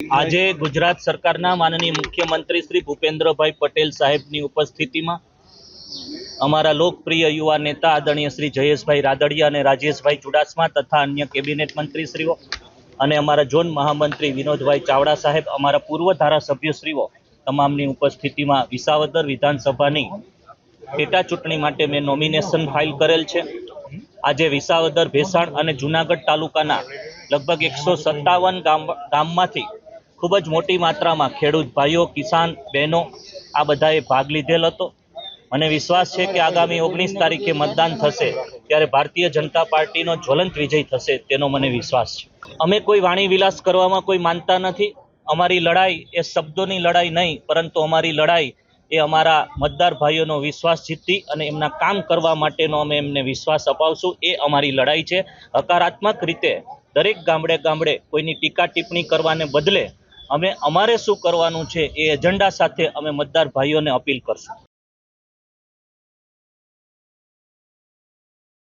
આજે ગુજરાત सरकारना माननीय मुख्यमंत्री श्री भूपेन्द्रभाई पटेल साहेबनी उपस्थितिमां अमारा लोकप्रिय युवा नेता आदरणीय श्री जयेशभाई रादड़िया अने राजेशभाई चुडासमा तथा अन्य केबिनेट मंत्रीश्रीओ अने अमारा जोन महामंत्री विनोदभाई चावड़ा साहेब, अमारा पूर्व धारासभ्यश्रीओ तमामनी उपस्थितिमां विसावदर विधानसभानी पेटा चूंटणी माटे मैं नॉमिनेशन फाइल करेल छे। आजे विसावदर, भेसाण अने जूनागढ़ तालुकाना लगभग 157 गाममांथी खूब ज मोटी मात्रामां खेडूत भाईओ, किसान बहनों आ बधाए भाग लीधेल हतो। मने विश्वास है कि आगामी 19 तारीखे मतदान थशे त्यारे भारतीय जनता पार्टीनो ज्वलंत विजय थशे तेनो मने विश्वास छे। अमे कोई वाणी विलास करवामां कोई मानता नथी। अमारी लड़ाई ए शब्दोनी लड़ाई नहीं, परंतु अमारी लड़ाई ए अमारा मतदार भाईओनो विश्वास जीती अने एमना काम करवा माटेनो अमे एमने विश्वास अपावशुं। ए अमारी लड़ाई छे। हकारात्मक रीते दरेक गामडे गामडे कोईनी टीका टिप्पणी करवाने बदले अमे अमारे शुं करवानुं छे ए एजेंडा साथे अमे मतदार भाईओने अपील करशुं।